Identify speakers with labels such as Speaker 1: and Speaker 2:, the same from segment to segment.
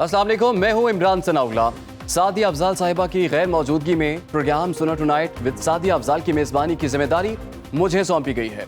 Speaker 1: अस्सलाम वालेकुम, मैं हूं इमरान सनाउल्ला। सादिया अफजाल साहिबा की गैर मौजूदगी में प्रोग्राम सुनो टुनाइट विद सादिया अफजाल की मेज़बानी की जिम्मेदारी मुझे सौंपी गई है।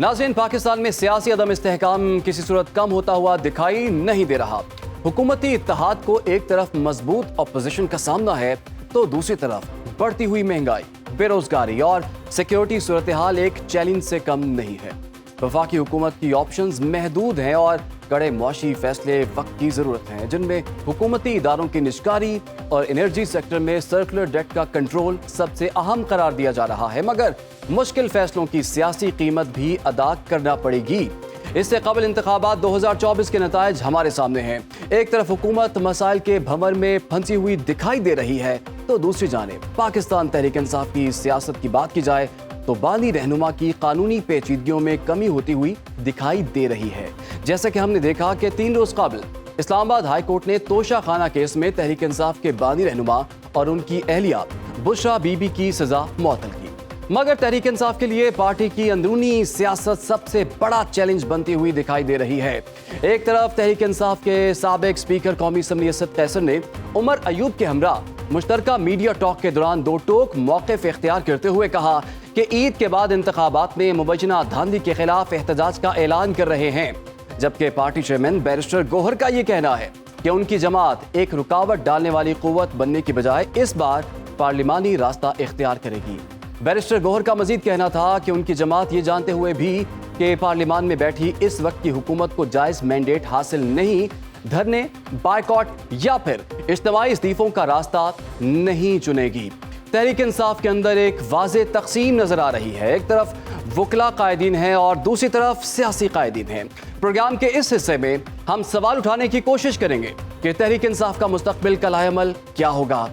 Speaker 1: नाज़रीन, पाकिस्तान में सियासी अदम इस्तेहकाम किसी सूरत कम होता हुआ दिखाई नहीं दे रहा। हुकूमती इत्तेहाद को एक तरफ मजबूत अपोजिशन का सामना है तो दूसरी तरफ बढ़ती हुई महंगाई, बेरोजगारी और सिक्योरिटी सूरत हाल एक चैलेंज से कम नहीं है। वफाकी हुकूमत की ऑप्शंस महदूद हैं और कड़े मुआशी फैसले वक्त की जरूरत है, जिनमें हुकूमती इदारों की निजकारी और एनर्जी सेक्टर में सर्कुलर डेट का कंट्रोल सबसे अहम करार दिया जा रहा है। मगर मुश्किल फैसलों की सियासी कीमत भी अदा करना पड़ेगी। इससे कबल इंतखाबात 2024 के नतायज हमारे सामने हैं। एक तरफ हुकूमत मसाइल के भंवर में फंसी हुई दिखाई दे रही है तो दूसरी जानिब पाकिस्तान तहरीक इंसाफ की सियासत की बात की जाए तो बानी रहनुमा की कानूनी पेचीदगियों में कमी होती हुई दिखाई दे रही है। जैसा कि हमने देखा कि 3 रोज कबल इस्लामाबाद हाई कोर्ट ने तोशा खाना केस में तहरीक इंसाफ के बानी रहनुमा और उनकी अहलिया बुशरा बीबी की सजा मुअत्तल की। मगर तहरीक इंसाफ के लिए पार्टी की अंदरूनी सियासत सबसे बड़ा चैलेंज बनती हुई दिखाई दे रही है। एक तरफ तहरीक इंसाफ के साबिक स्पीकर कौमी असम्बली असद कैसर ने उमर अयूब के हमरा मुश्तरका मीडिया टॉक के दौरान दो टोक मौक़िफ़ इख्तियार करते हुए कहा कि ईद के बाद इंतखाबात में मुबैना धांधली के खिलाफ एहतजाज का ऐलान कर रहे हैं, जबकि पार्टी चेयरमैन बैरिस्टर गौहर का ये कहना है कि उनकी जमात एक रुकावट डालने वाली कुव्वत बनने की बजाय इस बार पार्लिमानी रास्ता इख्तियार करेगी। बैरिस्टर गौहर का मजीद कहना था कि उनकी जमात ये जानते हुए भी कि पार्लियामान में बैठी इस वक्त की हुकूमत को जायज मैंडेट हासिल नहीं, धरने, बायकॉट या फिर इज्तिमाई इस्तीफों का रास्ता नहीं चुनेगी। तहरीक इंसाफ के अंदर एक वाज़े तकसीम नजर आ रही है। एक तरफ वकला कायदीन हैं और दूसरी तरफ सियासी कायदीन हैं। प्रोग्राम के इस हिस्से में हम सवाल उठाने की कोशिश करेंगे कि तहरीक इंसाफ का मुस्तकबिल का लाएअमल क्या होगा।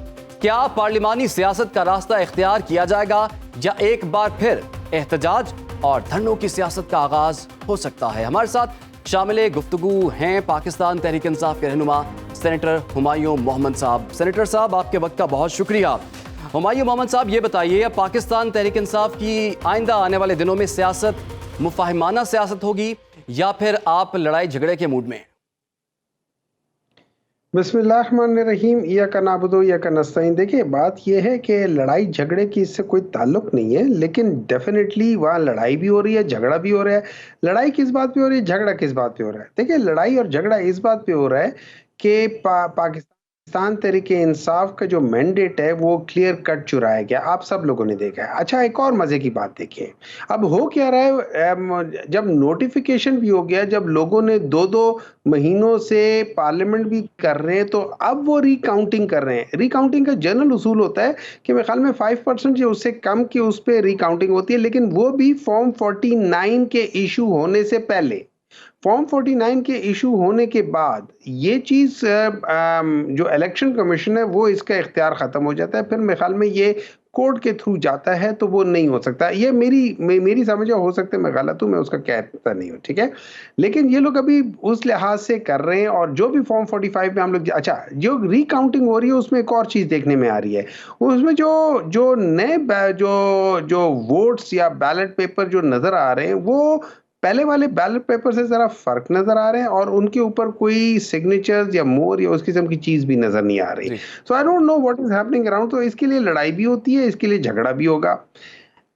Speaker 1: क्या पार्लिमानी सियासत का रास्ता इख्तियार किया जाएगा या एक बार फिर एहतजाज और धरनों की सियासत का आगाज हो सकता है। हमारे साथ शामिल गुफ्तगू हैं पाकिस्तान तहरीक इंसाफ के रहनुमा सेनेटर हुमायूं मोहम्मद साहब। सेनेटर साहब, आपके वक्त का बहुत शुक्रिया। हुमायूं मोहम्मद साहब, ये बताइए, पाकिस्तान तहरीक इंसाफ की आइंदा आने वाले दिनों में सियासत मुफाहिमाना सियासत होगी या फिर आप लड़ाई झगड़े के मूड में?
Speaker 2: बिस्मिल्लाहिर्रहमानिर्रहीम, इय्याका नअबुदु व इय्याका नस्तईन। देखिए, बात यह है कि लड़ाई झगड़े की इससे कोई ताल्लुक नहीं है, लेकिन डेफिनेटली वहाँ लड़ाई भी हो रही है, झगड़ा भी हो रहा है। लड़ाई किस बात पे हो रही है, झगड़ा किस बात पे हो रहा है? देखिए, लड़ाई और झगड़ा इस बात पे हो रहा है कि पाकिस्तान तहरीक इंसाफ का जो मैंडेट है वो क्लियर कट चुराया गया। आप सब लोगों ने देखा है। अच्छा, एक और मजे की बात देखिए, अब हो क्या रहा है, जब नोटिफिकेशन भी हो गया, जब लोगों ने 2-2 महीनों से पार्लियामेंट भी कर रहे हैं, तो अब वो रिकाउंटिंग कर रहे हैं। रिकाउंटिंग का जनरल उसूल होता है कि मेरे ख्याल में 5% या उससे कम की उस पर रिकाउंटिंग होती है, लेकिन वो भी फॉर्म 49 के इशू होने से पहले। फॉर्म 49 के इशू होने के बाद ये चीज़ जो इलेक्शन कमीशन है वो इसका इख्तियार ख़त्म हो जाता है। फिर मेरे ख्याल में ये कोर्ट के थ्रू जाता है तो वो नहीं हो सकता। ये मेरी समझ हो सकता है मैं गलत हूँ, मैं उसका कहता नहीं हूँ, ठीक है। लेकिन ये लोग अभी उस लिहाज से कर रहे हैं। और जो भी फॉर्म 45 में हम लोग, अच्छा, जो रिकाउंटिंग हो रही है उसमें एक और चीज़ देखने में आ रही है। उसमें जो नए जो वोट्स या बैलेट पेपर जो नज़र आ रहे हैं वो पहले वाले बैलेट पेपर से जरा फर्क नजर आ रहे हैं और उनके ऊपर कोई सिग्नेचर्स या मोर या उस किस्म की चीज भी नजर नहीं आ रही। So I don't know what is happening around. तो इसके लिए लड़ाई भी होती है, इसके लिए झगड़ा भी होगा।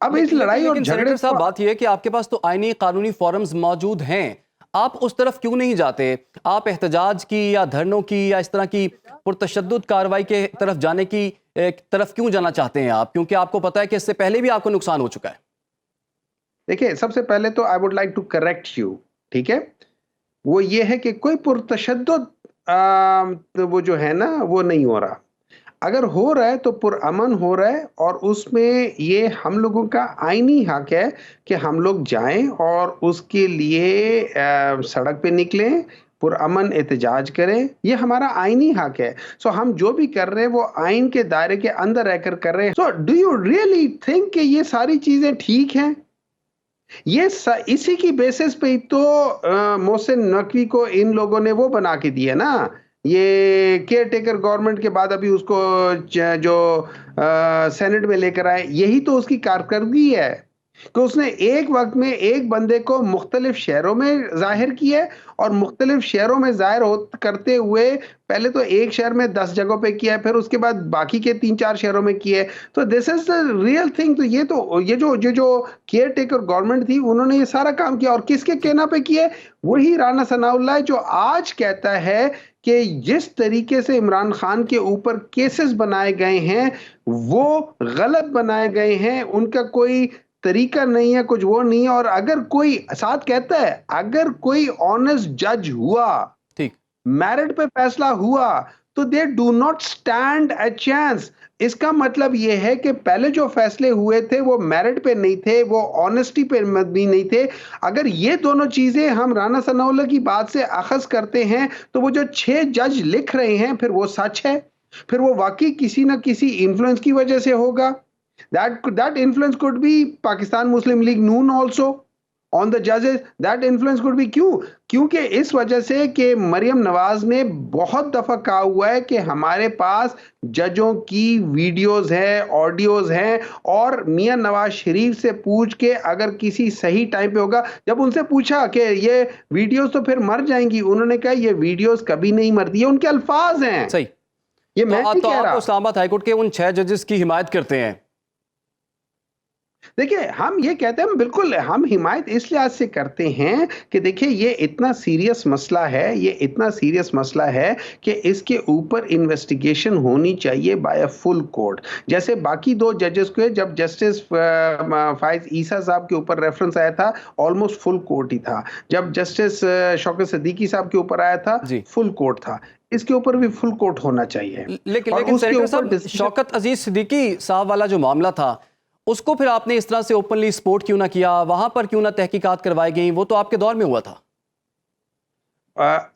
Speaker 2: अब इस लड़ाई और झगड़े
Speaker 1: साहब, बात यह है कि आपके पास तो आईनी कानूनी फोरम्स मौजूद हैं, आप उस तरफ क्यों नहीं जाते? आप एहतजाज की या धरनों की या इस तरह की पुरतशद्दुद कार्रवाई के तरफ जाने की तरफ क्यों जाना चाहते हैं आप? क्योंकि आपको पता है कि इससे पहले भी आपको नुकसान हो चुका है।
Speaker 2: देखिए, सबसे पहले तो I would like to correct you, ठीक है। वो ये है कि कोई पुरतशद्दुद तो वो जो है ना वो नहीं हो रहा। अगर हो रहा है तो पुरअमन हो रहा है और उसमें ये हम लोगों का आईनी हक है कि हम लोग जाएं और उसके लिए सड़क पे निकलें, पुरअमन एहतजाज करें। ये हमारा आईनी हक है। सो हम जो भी कर रहे हैं वो आइन के दायरे के अंदर रहकर कर रहे हैं। So do you really think कि ये सारी चीजें ठीक हैं? ये इसी की बेसिस पे ही तो मोहसिन नकवी को इन लोगों ने वो बना के दिया ना, ये केयर टेकर गवर्नमेंट के बाद अभी उसको जो सेनेट में लेकर आए, यही तो उसकी कारकर्दगी है। कि उसने एक वक्त में एक बंदे को मुख्तलिफ शहरों में जाहिर किया है और मुख्तलिफ शहरों में जाहिर करते हुए पहले तो एक शहर में 10 जगहों पे किया है, फिर उसके बाद बाकी के 3-4 शहरों में किया है। तो this is the real thing. तो ये जो केयर टेकर गवर्नमेंट थी, उन्होंने ये सारा काम किया और किसके कहना पे किया है? वही राना सनाउल्लाह है जो आज कहता है कि जिस तरीके से इमरान खान के ऊपर केसेस बनाए गए हैं, वो गलत बनाए गए हैं, उनका कोई तरीका नहीं है, कुछ वो नहीं है। और अगर कोई साथ कहता है, अगर कोई ऑनेस्ट जज हुआ,
Speaker 1: ठीक।
Speaker 2: मेरिट पे फैसला हुआ, तो they do not stand a chance. इसका मतलब ये है कि पहले जो फैसले हुए थे वो मेरिट पे नहीं थे, वो ऑनेस्टी पे मबनी नहीं थे। अगर ये दोनों चीजें हम राना सनाउल्लाह की बात से अखज़ करते हैं, तो वो जो 6 जज लिख रहे हैं, फिर वो सच है, फिर वो वाकई किसी ना किसी इन्फ्लुएंस की वजह से होगा। That influence could be Pakistan Muslim League Noon also on the judges. That influence could be क्योंकि इस वजह से कि मरियम नवाज ने बहुत दफा कहा हुआ है कि हमारे पास जजों की वीडियोस है, ऑडियोज हैं, और मियां नवाज शरीफ से पूछ के अगर किसी सही टाइम पे होगा। जब उनसे पूछा कि ये वीडियोस तो फिर मर जाएंगी, उन्होंने कहा ये वीडियोस कभी नहीं मरती। ये उनके अल्फाज हैं,
Speaker 1: सही।
Speaker 2: ये मैं नहीं
Speaker 1: तो
Speaker 2: कह
Speaker 1: आप
Speaker 2: रहा।
Speaker 1: इस्लामाबाद हाईकोर्ट के उन 6 जजेस की हिमायत करते हैं?
Speaker 2: देखिए, हम ये कहते हैं, बिल्कुल हम हिमायत इस लिहाज से करते हैं कि देखिए ये इतना सीरियस मसला है, ये इतना सीरियस मसला है कि इसके ऊपर इन्वेस्टिगेशन होनी चाहिए बाय अ फुल कोर्ट। जैसे बाकी 2 जजेस को, जब जस्टिस फाइज ईसा साहब के ऊपर रेफरेंस आया था, ऑलमोस्ट फुल कोर्ट ही था। जब जस्टिस शौकत सिद्दीकी साहब के ऊपर आया था,
Speaker 1: जी।
Speaker 2: फुल कोर्ट था। इसके ऊपर भी फुल कोर्ट होना चाहिए।
Speaker 1: लेकिन
Speaker 2: और उसके
Speaker 1: सेनेटर
Speaker 2: ऊपर
Speaker 1: साहब,
Speaker 2: डिसीजन
Speaker 1: शौकत अजीज सिद्दीकी साहब वाला जो मामला था, उसको फिर आपने इस तरह से ओपनली सपोर्ट क्यों ना किया? वहां पर क्यों ना तहकीकात करवाई गई? वो तो आपके दौर में हुआ था।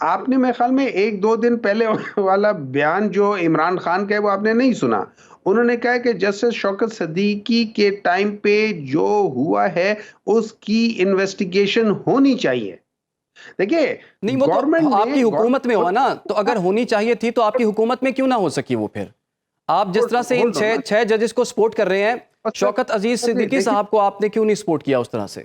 Speaker 2: आपने मेरे ख्याल में 1-2 दिन पहले वाला बयान जो इमरान खान का है वो आपने नहीं सुना। उन्होंने कहा कि जस्टिस शौकत सिद्दीकी के टाइम पे जो हुआ है उसकी इन्वेस्टिगेशन होनी चाहिए। देखिए,
Speaker 1: नहीं, वो तो
Speaker 2: गवर्नमेंट
Speaker 1: आपकी
Speaker 2: ने
Speaker 1: हुकूमत में हुआ ना, तो अगर होनी चाहिए थी तो आपकी हुकूमत में क्यों ना हो सकी वो? फिर आप जिस तरह से इन
Speaker 2: होल्ड ऑन।
Speaker 1: 6 जजेस को सपोर्ट कर रहे हैं, शौकत अजीज सिद्दीकी
Speaker 2: देखिए
Speaker 1: साहब को आपने क्यों नहीं सपोर्ट किया उस तरह से?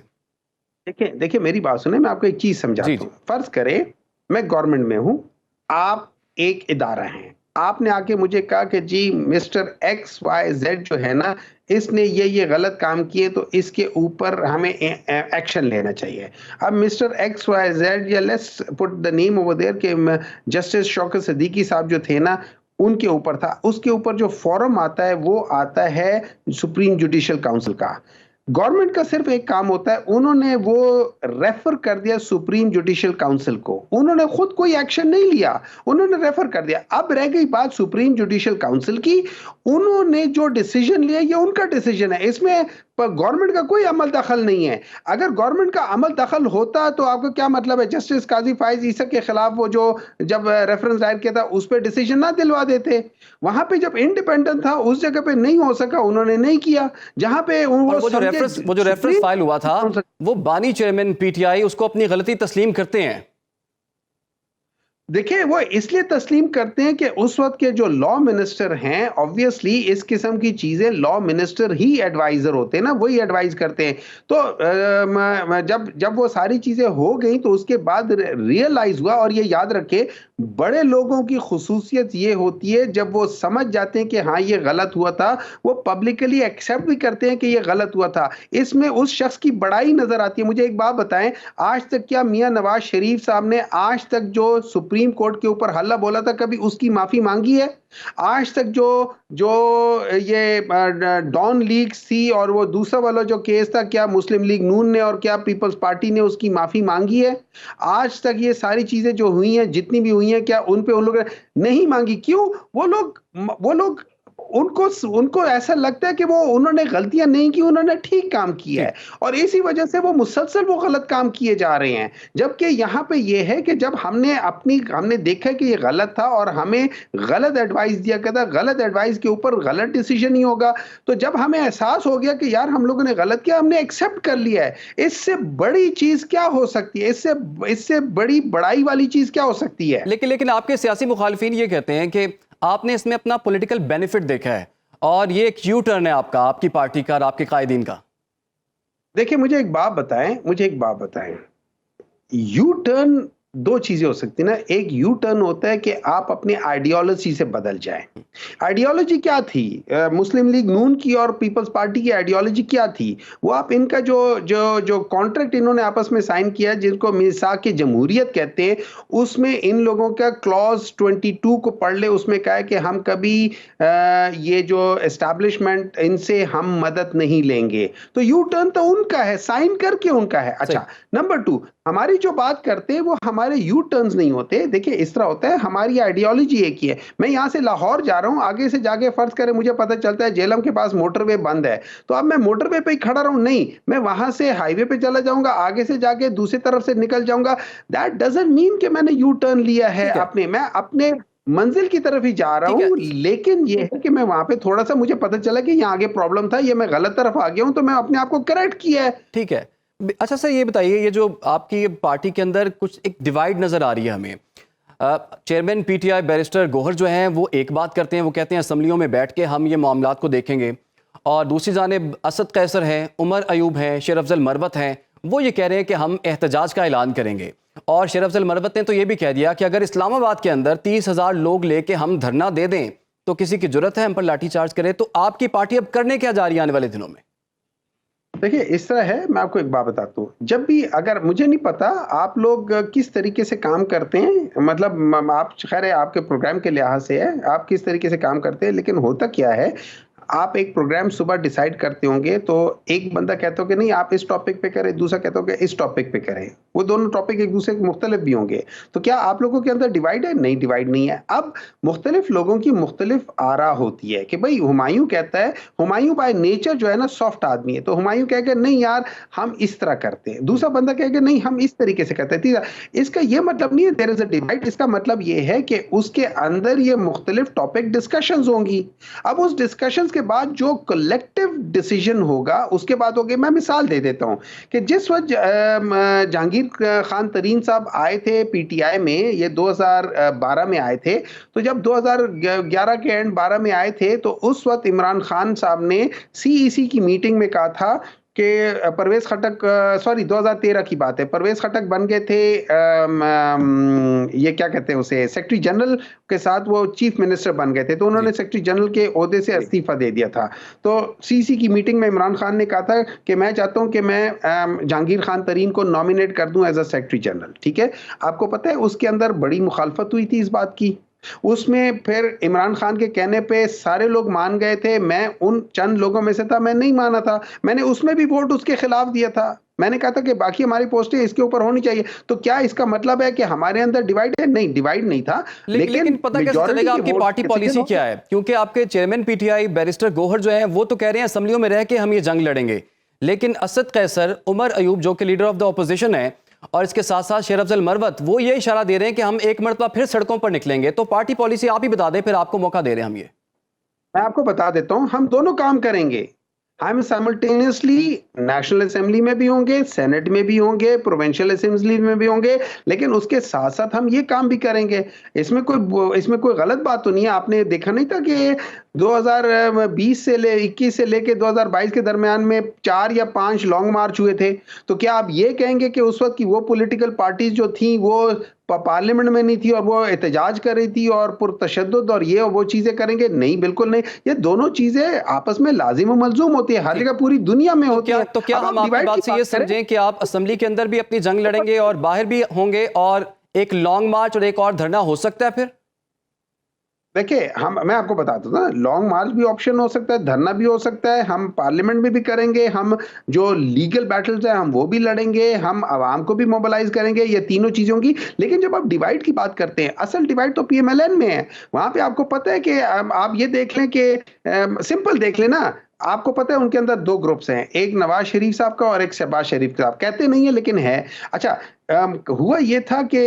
Speaker 2: देखिए देखिए मेरी बात सुने, मैं आपको एक चीज
Speaker 1: जी
Speaker 2: समझाता
Speaker 1: जी।
Speaker 2: हूँ। फर्ज करें मैं गवर्नमेंट में हूँ, आप एक इदारा हैं, आपने आके मुझे कहा कि जी मिस्टर एक्स वाई जेड जो है ना, इसने ये गलत काम किए, तो इसके ऊपर हमें एक्शन लेना चाहिए। अब मिस्टर एक्स वाई जेड, या let's put the name over there, कि जस्टिस शौकत सिद्दीकी साहब जो थे ना, उनके ऊपर था। उसके ऊपर जो फॉरम आता है वो आता है सुप्रीम जुडिशियल काउंसिल का। गवर्नमेंट का सिर्फ एक काम होता है, उन्होंने वो रेफर कर दिया सुप्रीम जुडिशियल काउंसिल को, उन्होंने खुद कोई एक्शन नहीं लिया, उन्होंने रेफर कर दिया। अब रह गई बात सुप्रीम जुडिशियल काउंसिल की, उन्होंने जो डिसीजन लिया ये उनका डिसीजन है, इसमें गवर्नमेंट का कोई अमल दखल नहीं है। अगर गवर्नमेंट का अमल दखल होता तो आपको क्या मतलब है जस्टिस काजी फाइज ईसा के खिलाफ वो जो जब रेफरेंस दायर किया था उस पर डिसीजन ना दिलवा देते? वहां पे जब इंडिपेंडेंट था उस जगह पे नहीं हो सका, उन्होंने नहीं किया। जहां पे
Speaker 1: और वो जो रेफरेंस फाइल हुआ था, वो बानी चेयरमैन पीटीआई उसको अपनी गलती तस्लीम करते हैं।
Speaker 2: देखिए, वो इसलिए तस्लीम करते हैं कि उस वक्त के जो लॉ मिनिस्टर हैं, ऑब्वियसली इस किस्म की चीजें लॉ मिनिस्टर ही एडवाइजर होते हैं ना, वही एडवाइज करते हैं। तो जब जब वो सारी चीजें हो गई तो उसके बाद रियलाइज हुआ। और ये याद रखे, बड़े लोगों की खुसूसियत ये होती है जब वो समझ जाते हैं कि हाँ ये गलत हुआ था, वो पब्लिकली एक्सेप्ट भी करते हैं कि ये गलत हुआ था। इसमें उस शख्स की बड़ाई नजर आती है। मुझे एक बात बताएं, आज तक क्या मियां नवाज शरीफ साहब ने आज तक जो सुप्रीम कोर्ट के ऊपर हल्ला बोला था कभी उसकी माफी मांगी है? आज तक जो जो ये डॉन लीग्स थी और वो दूसरा वाला जो केस था, क्या मुस्लिम लीग नून ने और क्या पीपल्स पार्टी ने उसकी माफी मांगी है? आज तक ये सारी चीजें जो हुई हैं, जितनी भी हुई हैं, क्या उन पे उन लोगों ने नहीं मांगी? क्यों? वो लोग उनको ऐसा लगता है कि वो उन्होंने गलतियां नहीं की, उन्होंने ठीक काम किया है, और इसी वजह से वो मुसलसल वो गलत काम किए जा रहे हैं। जबकि यहाँ पे ये है कि जब हमने देखा कि ये गलत था और हमें गलत एडवाइस दिया गया था, गलत एडवाइस के ऊपर गलत डिसीजन ही होगा, तो जब हमें एहसास हो गया कि यार हम लोगों ने गलत किया, हमने एक्सेप्ट कर लिया है। इससे बड़ी चीज क्या हो सकती है? इससे बड़ी बड़ाई वाली चीज क्या हो सकती है?
Speaker 1: लेकिन आपके सियासी मुखालिफिन ये कहते हैं कि आपने इसमें अपना पॉलिटिकल बेनिफिट देखा है और ये एक यू टर्न है आपका, आपकी पार्टी का और आपके कायदीन का।
Speaker 2: देखिए मुझे एक बात बताएं। यू टर्न दो चीजें हो सकती है ना। एक यू टर्न होता है कि आप अपनी आइडियोलॉजी से बदल जाएं। आइडियोलॉजी क्या थी? मुस्लिम लीग नून की और पीपल्स पार्टी की आइडियोलॉजी क्या थी? वो आप इनका जो जो जो कॉन्ट्रैक्ट इन्होंने आपस में साइन किया, जिनको मिसाक की जमहूरियत कहते हैं, उसमें इन लोगों का क्लॉज 22 को पढ़ ले। उसमें कहा है कि हम कभी ये जो एस्टैब्लिशमेंट, इनसे हम मदद नहीं लेंगे। तो यू टर्न तो उनका है, साइन करके उनका है।
Speaker 1: सही।
Speaker 2: अच्छा, नंबर 2, हमारी जो बात करते हैं वो हमारे यू टर्न्स नहीं होते। देखिए इस तरह होता है, हमारी आइडियोलॉजी एक ही है। मैं यहां से लाहौर जा रहा हूं, आगे से जाके फर्ज करें मुझे पता चलता है जेलम के पास मोटरवे बंद है, तो अब मैं मोटरवे पे ही खड़ा रहूं? नहीं, मैं वहां से हाईवे पे चला जाऊंगा, आगे से जाके दूसरी तरफ से निकल जाऊंगा। दैट डजंट मीन कि मैंने यू टर्न लिया है
Speaker 1: ठीक है।
Speaker 2: अपने, मैं अपने मंजिल की तरफ ही जा रहा
Speaker 1: ठीक है।
Speaker 2: हूं। लेकिन ये है कि मैं वहां पे थोड़ा सा मुझे पता चला कि यहाँ आगे प्रॉब्लम था, ये मैं गलत तरफ आ गया हूं, तो मैं अपने आप को करेक्ट किया है।
Speaker 1: ठीक है। अच्छा सर, ये बताइए, ये जो आपकी पार्टी के अंदर कुछ एक डिवाइड नजर आ रही है हमें। चेयरमैन पीटीआई बैरिस्टर गोहर जो हैं वो एक बात करते हैं, वो कहते हैं असम्बलियों में बैठ के हम ये मामलात को देखेंगे, और दूसरी जानिब असद कैसर हैं, उमर अयूब हैं, शेर अफजल मरवत हैं, वो ये कह रहे हैं कि हम एहतजाज का ऐलान करेंगे। और शेर अफजल मरवत ने तो ये भी कह दिया कि अगर इस्लामाबाद के अंदर 30,000 लोग लेके हम धरना दे दें तो किसी की जरूरत है हम पर लाठीचार्ज करे। तो आपकी पार्टी अब करने क्या जा रही है आने वाले दिनों में?
Speaker 2: देखिए इस तरह है, मैं आपको एक बात बताता हूँ। जब भी, अगर मुझे नहीं पता आप लोग किस तरीके से काम करते हैं, मतलब आप खैर है, आपके प्रोग्राम के लिहाज से है आप किस तरीके से काम करते हैं, लेकिन होता क्या है, आप एक प्रोग्राम सुबह डिसाइड करते होंगे, तो एक बंदा कहता हो कि नहीं आप इस टॉपिक पे करें, दूसरा कहता हो कि इस टॉपिक पे करें। वो दोनों टॉपिक एक दूसरे के मुख्तलिफ भी होंगे। तो क्या आप लोगों के अंदर डिवाइड है? नहीं, डिवाइड नहीं है। अब मुख्तलिफ लोगों की मुख्तलिफ आरा होती है कि भाई हुमायूं कहता है, हुमायूं बाय नेचर जो है ना सॉफ्ट आदमी है, तो हुमायूं कहेगा नहीं यार हम इस तरह करते हैं, दूसरा बंदा कहेगा नहीं हम इस तरीके से करते हैं, तीसरा। इसका यह मतलब नहीं है देयर इज अ डिवाइड। इसका मतलब यह है कि उसके अंदर ये मुख्तलिफ टॉपिक डिस्कशंस होंगी। अब उस डिस्कशंस के बाद जो कलेक्टिव डिसीजन होगा उसके बाद होगी। मैं मिसाल दे देता हूं कि जिस वक्त जहांगीर खान तरीन साहब आए थे पीटीआई में, ये 2012 में आए थे, तो जब 2011 के एंड 12 में आए थे, तो उस वक्त इमरान खान साहब ने सीईसी की मीटिंग में कहा था कि परवेज खटक, सॉरी 2013 की बात है, परवेज खटक बन गए थे ये क्या कहते हैं उसे, सेक्रेटरी जनरल के साथ वो चीफ मिनिस्टर बन गए थे, तो उन्होंने सेक्रेटरी जनरल के ओहदे से इस्तीफा दे दिया था। तो सीसी की मीटिंग में इमरान खान ने कहा था कि मैं चाहता हूं कि मैं जहांगीर खान तरीन को नॉमिनेट कर दूं एज अ सेक्रेटरी जनरल। ठीक है, आपको पता है उसके अंदर बड़ी मुखालफत हुई थी इस बात की। उसमें फिर इमरान खान के कहने पे सारे लोग मान गए थे, मैं उन चंद लोगों में से था, मैं नहीं माना था, मैंने उसमें भी वोट उसके खिलाफ दिया था। मैंने कहा था कि बाकी हमारी पोस्टें इसके ऊपर होनी चाहिए। तो क्या इसका मतलब है कि हमारे अंदर डिवाइड है? नहीं, डिवाइड नहीं था।
Speaker 1: लेकिन पता कैसे चलेगा आपकी पार्टी पॉलिसी क्या है? क्योंकि आपके चेयरमैन पीटीआई बैरिस्टर गोहर जो है वो तो कह रहे हैं असेंबलियों में रह के हम ये जंग लड़ेंगे, लेकिन असद कैसर, उमर अयूब जो कि लीडर ऑफ द ऑपोजिशन है, और इसके साथ साथ शेर अफजल मरवत, वो ये इशारा दे रहे हैं कि हम एक मरतबा फिर सड़कों पर निकलेंगे। तो पार्टी पॉलिसी आप ही बता दें, फिर आपको मौका दे रहे हैं हम ये।
Speaker 2: मैं आपको बता देता हूं, हम दोनों काम करेंगे। हम साइमल्टेनियसली नेशनल असेंबली में भी होंगे, सेनेट में भी होंगे, प्रोविंशियल असेंबली में भी होंगे, लेकिन उसके साथ साथ हम ये काम भी करेंगे। इसमें कोई गलत बात तो नहीं है। आपने देखा नहीं था कि 2020 से 21 से लेके 2022 के दरमियान में 4 या 5 लॉन्ग मार्च हुए थे। तो क्या आप ये कहेंगे कि उस वक्त की वो पॉलिटिकल पार्टीज जो थी वो पार्लियामेंट में नहीं थी और वो एहतजाज कर रही थी और पुरतशद्दुद और ये और वो चीजें करेंगे? नहीं, बिल्कुल नहीं। ये दोनों चीजें आपस में लाजिम और मलजूम होती है, हर जगह पूरी दुनिया में होती है।
Speaker 1: तो क्या हम आपकी बात से ये समझें कि आप असेंबली के अंदर भी अपनी जंग लड़ेंगे और बाहर भी होंगे, और एक लॉन्ग मार्च और एक और धरना हो सकता है फिर?
Speaker 2: देखिए मैं आपको बताता हूँ ना, लॉन्ग मार्च भी ऑप्शन हो सकता है, धरना भी हो सकता है, हम पार्लियामेंट में भी करेंगे, हम जो लीगल बैटल्स है हम वो भी लड़ेंगे, हम आवाम को भी मोबिलाइज करेंगे, ये तीनों चीजों की। लेकिन जब आप डिवाइड की बात करते हैं, असल डिवाइड तो पीएमएलएन में है। वहां पे आपको पता है कि आप ये देख लें कि सिंपल देख लें ना, आपको पता है उनके अंदर दो ग्रुप्स हैं, एक नवाज शरीफ साहब का और एक शहबाज शरीफ साहब। कहते नहीं है लेकिन है। अच्छा, हुआ ये था कि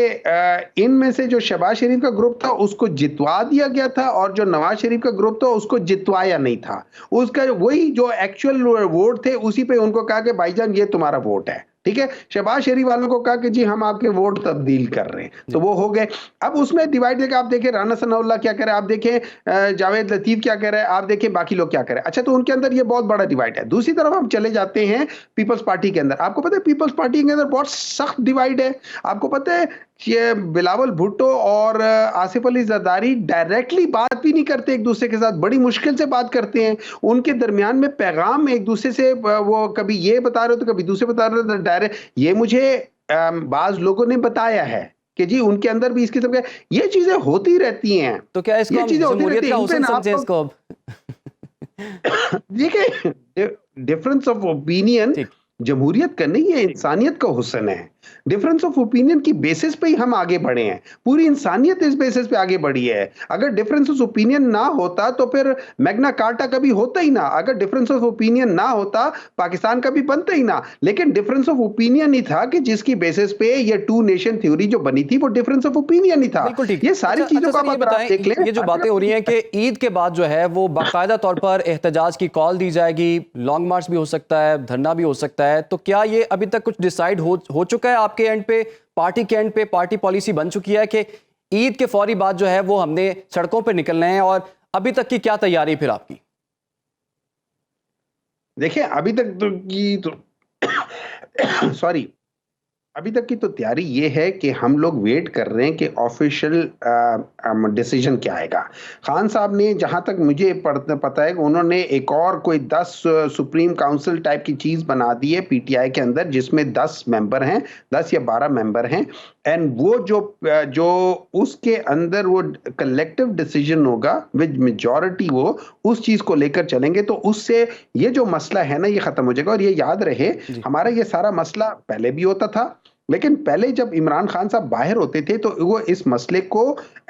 Speaker 2: इनमें से जो शहबाज शरीफ का ग्रुप था उसको जितवा दिया गया था, और जो नवाज शरीफ का ग्रुप था उसको जितवाया नहीं था। उसका वही जो एक्चुअल वोट थे उसी पे उनको कहा कि भाईजान ये तुम्हारा वोट है। ठीक है, शहबाज शरीफ वालों को कहा कि जी हम आपके वोट तब्दील कर रहे हैं, तो वो हो गए। अब उसमें डिवाइड देखा, आप देखें राना सनाउल्लाह क्या करे, आप देखें जावेद लतीफ क्या करे, आप देखें बाकी लोग क्या करें। अच्छा, तो उनके अंदर ये बहुत बड़ा डिवाइड है। दूसरी तरफ हम चले जाते हैं पीपल्स पार्टी के अंदर। आपको पता है पीपल्स पार्टी के अंदर बहुत सख्त डिवाइड है। आपको पता है ये बिलावल भुट्टो और आसिफ अली जरदारी डायरेक्टली बात भी नहीं करते एक दूसरे के साथ, बड़ी मुश्किल से बात करते हैं। उनके दरमियान में पैगाम एक दूसरे से वो कभी ये बता रहे हो तो कभी दूसरे बता रहे हो, डायरेक्ट ये मुझे बाज लोगों ने बताया है कि जी उनके अंदर भी इस किस्म के ये चीजें होती रहती हैं।
Speaker 1: तो क्या इसको
Speaker 2: ये चीजें होती
Speaker 1: जमहूरियत
Speaker 2: रहती
Speaker 1: का
Speaker 2: हैं।
Speaker 1: हुस्न
Speaker 2: इवन
Speaker 1: समझें इसको अब?
Speaker 2: देखिए, डिफरेंस ऑफ ओपिनियन
Speaker 1: ठीक।
Speaker 2: जमहूरियत का नहीं है, इंसानियत का हुस्न है। डिफरेंस ऑफ ओपिनियन की बेसिस पे ही हम आगे बढ़े हैं, पूरी इंसानियत इस बेसिस पे आगे बढ़ी है। अगर डिफरेंस ऑफ ओपिनियन ना होता तो फिर मैग्ना कार्टा कभी होता ही ना, अगर डिफरेंस ऑफ ओपिनियन ना होता पाकिस्तान कभी बनता ही ना। लेकिन डिफरेंस ऑफ ओपिनियन ही था कि जिसकी बेसिस पे ये टू नेशन थ्योरी जो बनी थी वो डिफरेंस ऑफ ओपिनियन ही था।
Speaker 1: बिल्कुल ठीक।
Speaker 2: ये सारी
Speaker 1: अच्छा,
Speaker 2: चीजों
Speaker 1: अच्छा
Speaker 2: का
Speaker 1: सर, ये
Speaker 2: अगर आप
Speaker 1: बताएं,
Speaker 2: देख लें,
Speaker 1: ये जो बातें हो रही हैं कि ईद के बाद जो है वो बाकायदा तौर पर एहतजाज की कॉल दी जाएगी, लॉन्ग मार्च भी हो सकता है, धरना भी हो सकता है, तो क्या ये अभी तक कुछ डिसाइड हो चुका है आपके एंड पे, पार्टी के एंड पे? पार्टी पॉलिसी बन चुकी है कि ईद के फौरी बाद जो है वो हमने सड़कों पे निकलना है, और अभी तक की क्या तैयारी फिर आपकी?
Speaker 2: देखिए अभी तक तो की तो सॉरी, अभी तक की तो तैयारी ये है कि हम लोग वेट कर रहे हैं कि ऑफिशियल डिसीजन क्या आएगा। खान साहब ने, जहां तक मुझे पता है कि उन्होंने एक और कोई 10 सुप्रीम काउंसिल टाइप की चीज बना दी है पीटीआई के अंदर, जिसमें 10 मेंबर हैं, 10 या 12 मेंबर हैं। एंड वो जो उसके अंदर वो कलेक्टिव डिसीजन होगा विद मेजॉरिटी, वो उस चीज को लेकर चलेंगे, तो उससे ये जो मसला है ना ये खत्म हो जाएगा। और ये याद रहे, हमारा ये सारा मसला पहले भी होता था, लेकिन पहले जब इमरान खान साहब बाहर होते थे तो वो इस मसले को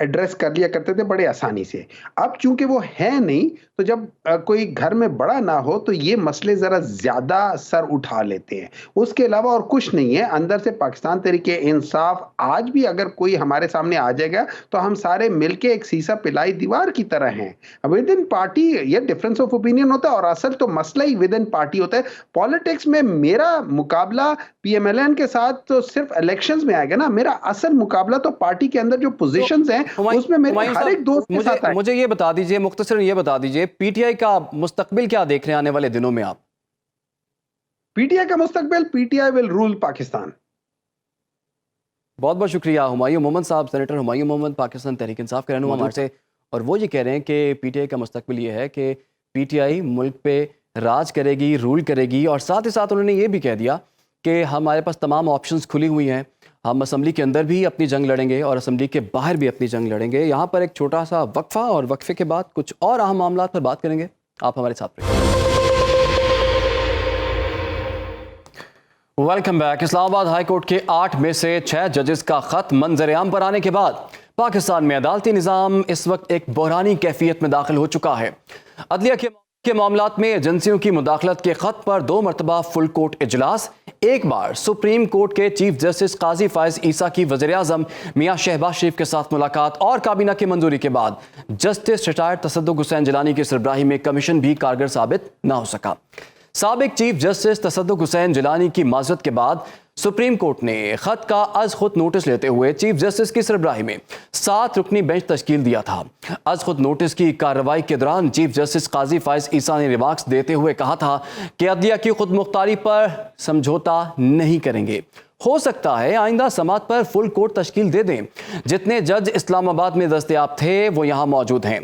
Speaker 2: एड्रेस कर लिया करते थे बड़े आसानी से। अब चूंकि वो है नहीं, तो जब कोई घर में बड़ा ना हो तो ये मसले जरा ज्यादा सर उठा लेते हैं। उसके अलावा और कुछ नहीं है। अंदर से पाकिस्तान तरीके इंसाफ आज भी अगर कोई हमारे सामने आ जाएगा तो हम सारे मिलके एक सीसा पिलाई दीवार की तरह हैं। विद इन पार्टी ये डिफरेंस ऑफ ओपिनियन होता है, और असल तो मसला ही विद इन पार्टी होता है। पॉलिटिक्स में मेरा मुकाबला पीएमएलएन के साथ तो सिर्फ इलेक्शंस में आएगा ना, मेरा असल मुकाबला तो पार्टी के अंदर जो पोजीशंस हैं उसमें मेरे हर एक दोस्त के साथ है।
Speaker 1: मुझे ये बता दीजिए, मुख्तसरन ये बता दीजिए, पीटीआई का मुस्तकबिल क्या देख रहे हैं आने वाले दिनों में आप?
Speaker 2: पीटीआई का मुस्तकबिल, पीटीआई विल रूल पाकिस्तान।
Speaker 1: बहुत बहुत शुक्रिया हुमायूं मोहम्मद साहब, सेनेटर हुमायूं मोहम्मद, पाकिस्तान तहरीक इंसाफ के रहनुमा हमारे से। और वो ये कह रहे हैं कि पीटीआई का मुस्तकबिल ये है कि पीटीआई मुल्क पे राज करेगी, रूल करेगी, और साथ ही साथ उन्होंने ये भी कह दिया कि हमारे पास तमाम ऑप्शंस खुली हुई हैं, हम असम्बली के अंदर भी अपनी जंग लड़ेंगे और असम्बली के बाहर भी अपनी जंग लड़ेंगे। यहाँ पर एक छोटा सा वक्फा, और वक्फे के बाद कुछ और अहम मामलात पर बात करेंगे। आप हमारे साथ रहिए। Welcome back. Islamabad high court के 8 में से 6 जजेस का खत मंजर-ए-आम पर आने के बाद पाकिस्तान में अदालती निज़ाम इस वक्त एक बहरानी कैफियत में दाखिल हो चुका है। अदलिया के मामलात में एजेंसियों की मुदाखलत के खत पर 2 मरतबा फुल कोर्ट इजलास, एक बार सुप्रीम कोर्ट के चीफ जस्टिस काजी फायज ईसा की वज़ीर-ए-आज़म मियां शहबाज शरीफ के साथ मुलाकात, और काबीना की मंजूरी के बाद जस्टिस रिटायर्ड तसद्दुक़ हुसैन जिलानी की सरबराही में कमीशन भी कारगर साबित न हो सका। साबिक चीफ जस्टिस तसद्दुक़ हुसैन जिलानी की माज़रत के बाद सुप्रीम कोर्ट ने खत का अज़ खुद नोटिस लेते हुए चीफ जस्टिस की सरबराही में 7 रुकनी बेंच तश्कील दिया था। अज़ खुद नोटिस की कार्रवाई के दौरान चीफ जस्टिस काजी फायज ईसा ने रिमार्क्स देते हुए कहा था कि अदलिया की खुद मुख्तारी पर समझौता नहीं करेंगे। हो सकता है आइंदा समात पर फुल कोर्ट तश्कील दे दें। जितने जज इस्लामाबाद में दस्तयाब थे वो यहाँ मौजूद हैं।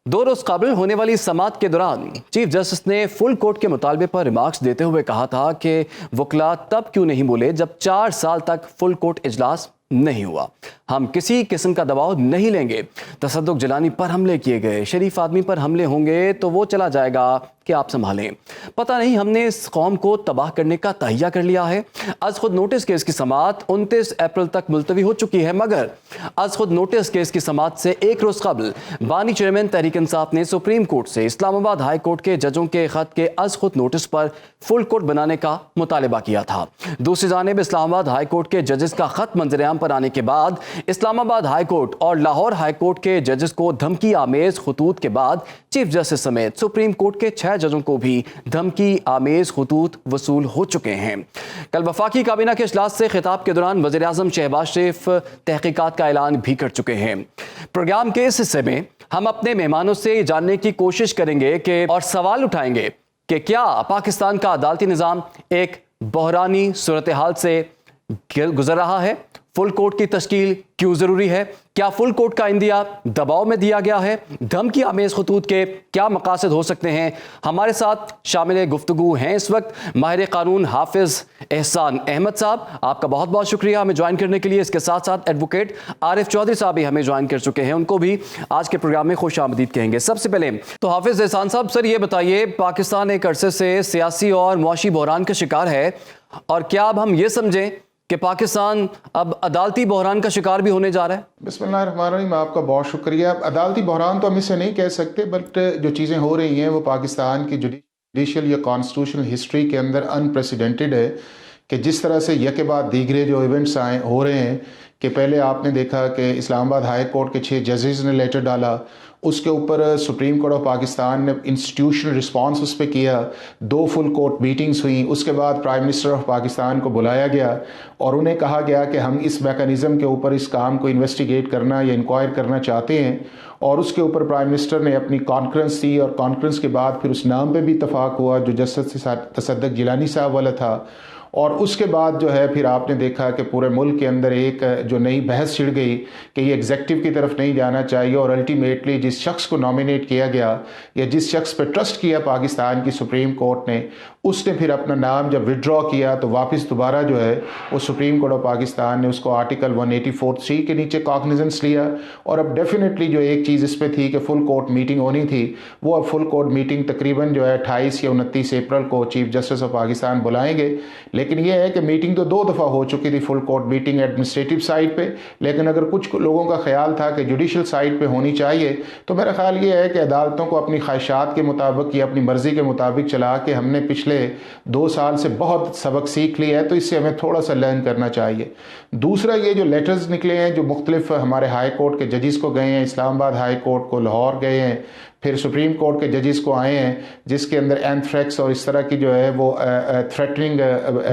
Speaker 1: 2 रोज काबिल होने वाली समात के दौरान चीफ जस्टिस ने फुल कोर्ट के मुतालबे पर रिमार्क्स देते हुए कहा था कि वकला तब क्यों नहीं बोले जब 4 साल तक फुल कोर्ट इजलास नहीं हुआ। हम किसी किस्म का दबाव नहीं लेंगे। तसद्दुक़ जिलानी पर हमले किए गए, शरीफ आदमी पर हमले होंगे तो वो चला जाएगा कि आप संभालें। पता नहीं हमने इस कौम को तबाह करने का तहिया कर लिया है। अज़ खुद नोटिस केस की समात 29 अप्रैल तक मुलतवी हो चुकी है, मगर अज़ खुद नोटिस केस की समात से एक रोज कबल बानी चेयरमैन तहरीक इंसाफ ने सुप्रीम कोर्ट से इस्लामाबाद हाई कोर्ट के जजों के खत के अज़ खुद नोटिस पर फुल कोर्ट बनाने का मुतालबा किया था। दूसरी जानिब इस्लामाबाद हाई कोर्ट के जजेस का खत मंजर-ए-आम पर आने के बाद इस्लामाबाद हाई कोर्ट और लाहौर हाई कोर्ट के जजेस को धमकी आमेज खतूत के बाद चीफ जस्टिस समेत सुप्रीम कोर्ट के 6 जजों को भी धमकी आमेज खतूत वसूल हो चुके हैं। कल वफाकी काबीना के इजलास से खिताब के दौरान वज़ीर आज़म शहबाज शरीफ तहकीकात का ऐलान भी कर चुके हैं। प्रोग्राम के इस हिस्से में हम अपने मेहमानों से जानने की कोशिश करेंगे कि और सवाल उठाएंगे कि क्या पाकिस्तान का अदालती निज़ाम एक बहरानी सूरत हाल से गुजर रहा है, फुल कोर्ट की तश्कील क्यों जरूरी है, क्या फुल कोर्ट का इंदिया दबाव में दिया गया है, धमकी आमेज खतूत के क्या मकासद हो सकते हैं। हमारे साथ शामिल गुफ्तगू हैं इस वक्त माहिर कानून हाफिज एहसान अहमद साहब, आपका बहुत बहुत शुक्रिया हमें ज्वाइन करने के लिए। इसके साथ साथ एडवोकेट आरिफ चौधरी साहब भी हमें ज्वाइन कर चुके हैं, उनको भी आज के प्रोग्राम में खुश आमदीद कहेंगे। सबसे पहले तो हाफिज एहसान साहब, सर ये बताइए, पाकिस्तान एक अरसे से सियासी और मुआशी बहरान का शिकार है, और क्या अब हम ये समझें कि पाकिस्तान अब अदालती बहरान का शिकार भी होने जा रहा है?
Speaker 3: बिस्मिल्लाहिर्रहमानिर्रहीम, आपका बहुत शुक्रिया। अदालती बहरान तो हम इसे नहीं कह सकते, बट जो चीज़ें हो रही हैं वो पाकिस्तान की जुडिशल या कॉन्स्टिट्यूशनल हिस्ट्री के अंदर अनप्रेसिडेंटेड है कि जिस तरह से यके बाद दीगरे जो इवेंट्स हो रहे हैं कि पहले आपने देखा कि इस्लामाबाद हाई कोर्ट के 6 जजेस ने लेटर डाला, उसके ऊपर सुप्रीम कोर्ट ऑफ पाकिस्तान ने इंस्टीट्यूशनल रिस्पांस उस पर किया, 2 फुल कोर्ट मीटिंग्स हुई, उसके बाद प्राइम मिनिस्टर ऑफ पाकिस्तान को बुलाया गया और उन्हें कहा गया कि हम इस मैकेनिज़्म के ऊपर इस काम को इन्वेस्टिगेट करना या इंक्वायर करना चाहते हैं, और उसके ऊपर प्राइम मिनिस्टर ने अपनी कॉन्फ्रेंस दी और कॉन्फ्रेंस के बाद फिर उस नाम पर भी इतफाक़ हुआ जो जस्टिस तसद्दुक़ जिलानी साहब वाला था। और उसके बाद जो है फिर आपने देखा कि पूरे मुल्क के अंदर एक जो नई बहस छिड़ गई कि ये एग्जेक्टिव की तरफ नहीं जाना चाहिए, और अल्टीमेटली जिस शख्स को नॉमिनेट किया गया या जिस शख्स पर ट्रस्ट किया पाकिस्तान की सुप्रीम कोर्ट ने, उसने फिर अपना नाम जब विड्रॉ किया तो वापस दोबारा जो है वो सुप्रीम कोर्ट ऑफ पाकिस्तान ने उसको आर्टिकल 184(3) के नीचे कॉग्निजेंस लिया। और अब डेफिनेटली जो एक चीज़ इस पर थी कि फुल कोर्ट मीटिंग होनी थी, वो अब फुल कोर्ट मीटिंग तकरीबन जो है 28 या 29 अप्रैल को चीफ जस्टिस ऑफ पाकिस्तान बुलाएंगे। लेकिन यह है कि मीटिंग तो 2 दफ़ा हो चुकी थी, full court meeting administrative side पे, लेकिन अगर कुछ लोगों का ख्याल था कि जुडिशल साइड पे होनी चाहिए, तो मेरा ख्याल ये है कि अदालतों को अपनी ख्वाहिशात के मुताबिक या अपनी मर्ज़ी के मुताबिक चला के हमने पिछले 2 साल से बहुत सबक सीख लिया है, तो इससे हमें थोड़ा सा लर्न करना चाहिए। दूसरा, ये जो लेटर्स निकले हैं जो मुख्तलिफ हमारे हाई कोर्ट के जजेस को गए हैं, इस्लामाबाद हाई कोर्ट को, लाहौर गए हैं, फिर सुप्रीम कोर्ट के जजेस को आए हैं, जिसके अंदर एंथ्रेक्स और इस तरह की जो है वो थ्रेटनिंग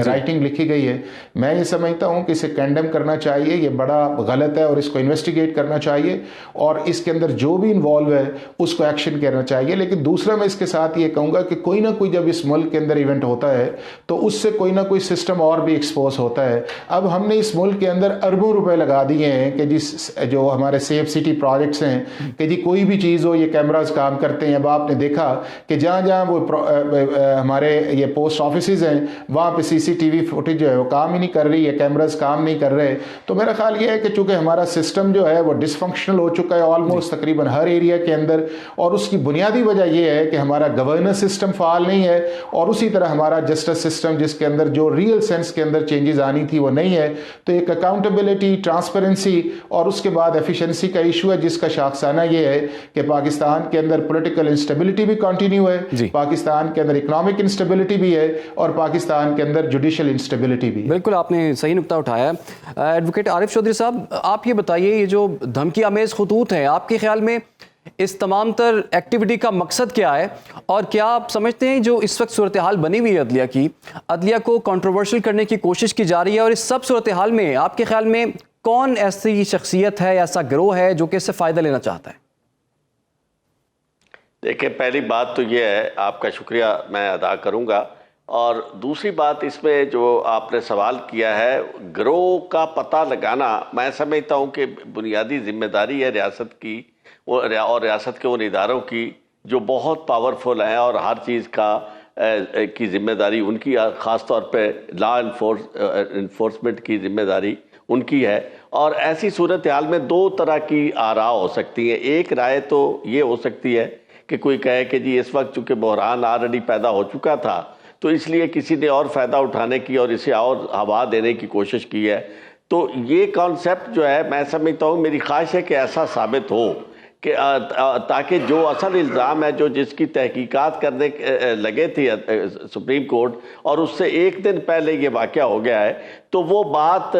Speaker 3: राइटिंग लिखी गई है, मैं ये समझता हूँ कि इसे कंडेम करना चाहिए, ये बड़ा गलत है और इसको इन्वेस्टिगेट करना चाहिए और इसके अंदर जो भी इन्वॉल्व है उसको एक्शन करना चाहिए। लेकिन दूसरा मैं इसके साथ ये कहूँगा कि कोई ना कोई जब इस मुल्क के अंदर इवेंट होता है तो उससे कोई ना कोई सिस्टम और भी एक्सपोज होता है। अब हमने इस मुल्क के अंदर अरबों रुपए लगा दिए हैं कि जो हमारे सेफ सिटी प्रोजेक्ट्स हैं कि जी कोई भी चीज़ हो ये कैमराज काम करते हैं। अब आपने देखा कि जहाँ जहाँ वो हमारे ये पोस्ट ऑफिसेज हैं वहाँ पे सीसीटीवी फुटेज जो है वो काम ही नहीं कर रही है, कैमराज काम नहीं कर रहे। तो मेरा ख्याल ये है कि चूंकि हमारा सिस्टम जो है वो डिसफंक्शनल हो चुका है ऑलमोस्ट तकरीबन हर एरिया के अंदर, और उसकी बुनियादी वजह ये है कि हमारा गवर्नेंस सिस्टम फाल नहीं है और उसी तरह हमारा जस्टिस सिस्टम जिसके अंदर जो रियल सेंस के अंदर चेंजेस आनी थी वो नहीं है। तो एक अकाउंटेबिलिटी, ट्रांसपेरेंसी और उसके बाद एफिशिएंसी का इशू है, जिसका शाखसाना ये है कि पाकिस्तान के अंदर पॉलिटिकल इंस्टेबिलिटी भी कंटिन्यू है, पाकिस्तान के अंदर इकोनॉमिक इंस्टेबिलिटी भी है और पाकिस्तान के अंदर जुडिशियल इंस्टेबिलिटी भी है।
Speaker 1: बिल्कुल आपने सही नुक्ता उठाया। एडवोकेट आरिफ चौधरी साहब, आप ये बताइए, ये जो धमकी आमेज खतूत है, आपके ख्याल में इस तमाम तर एक्टिविटी का मकसद क्या है, और क्या आप समझते हैं जो इस वक्त सूरत हाल बनी हुई है अदलिया की, अदलिया को कंट्रोवर्शियल करने की कोशिश की जा रही है, और इस सब सूरत हाल में आपके ख्याल में कौन ऐसी शख्सियत है, ऐसा गिरोह है जो कि इससे फ़ायदा लेना चाहता है?
Speaker 4: देखिए, पहली बात तो ये है, आपका शुक्रिया मैं अदा करूँगा, और दूसरी बात इसमें जो आपने सवाल किया है गिरोह का पता लगाना, मैं समझता हूँ कि बुनियादी जिम्मेदारी है रियासत की और रियासत के उन इदारों की जो बहुत पावरफुल हैं और हर चीज़ की जिम्मेदारी उनकी, ख़ास तौर पे लॉ इन्फोर्समेंट की जिम्मेदारी उनकी है। और ऐसी सूरत हाल में 2 तरह की आरा हो सकती हैं। एक राय तो ये हो सकती है कि कोई कहे कि जी इस वक्त चूँकि बहरान ऑलरेडी पैदा हो चुका था तो इसलिए किसी ने और फ़ायदा उठाने की और इसे और हवा देने की कोशिश की है। तो ये कॉन्सेप्ट जो है, मैं समझता हूँ, मेरी ख्वाहिश है कि ऐसा साबित हो कि ताकि जो असल इल्ज़ाम है जो जिसकी तहकीकात करने लगे थे सुप्रीम कोर्ट और उससे एक दिन पहले ये वाक़या हो गया है, तो वो बात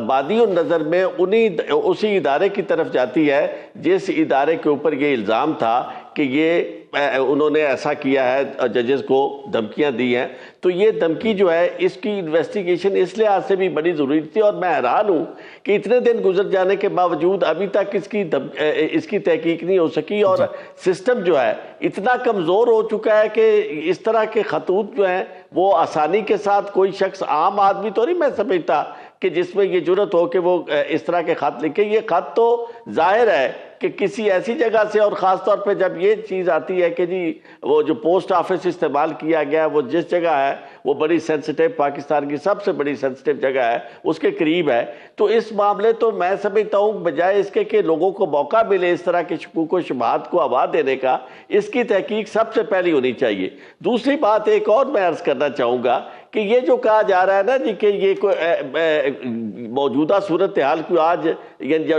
Speaker 4: बादियों नज़र में उसी इदारे की तरफ जाती है जिस इदारे के ऊपर ये इल्ज़ाम था कि ये उन्होंने ऐसा किया है, जजेस को धमकियां दी हैं। तो ये धमकी जो है इसकी इन्वेस्टिगेशन इस लिहाज से भी बड़ी ज़रूरी थी और मैं हैरान हूँ कि इतने दिन गुजर जाने के बावजूद अभी तक इसकी तहकीक नहीं हो सकी और सिस्टम जो है इतना कमज़ोर हो चुका है कि इस तरह के खतूत जो हैं वो आसानी के साथ कोई शख्स, आम आदमी तो नहीं मैं समझता कि जिसमें ये जुर्रत हो कि वो इस तरह के खत लिखे। ये खत तो जाहिर है कि किसी ऐसी जगह से, और ख़ास तौर पे जब ये चीज़ आती है कि जी वो जो पोस्ट ऑफिस इस्तेमाल किया गया वो जिस जगह है वो बड़ी सेंसिटिव, पाकिस्तान की सबसे बड़ी सेंसिटिव जगह है, उसके करीब है, तो इस मामले तो मैं समझता हूँ बजाय इसके कि लोगों को मौका मिले इस तरह के शकूक व शुबहात को आवाज़ देने का, इसकी तहकीक सबसे पहले होनी चाहिए। दूसरी बात एक और मैं अर्ज़ करना चाहूँगा कि ये जो कहा जा रहा है ना जी कि ये कोई मौजूदा सूरत हाल को आज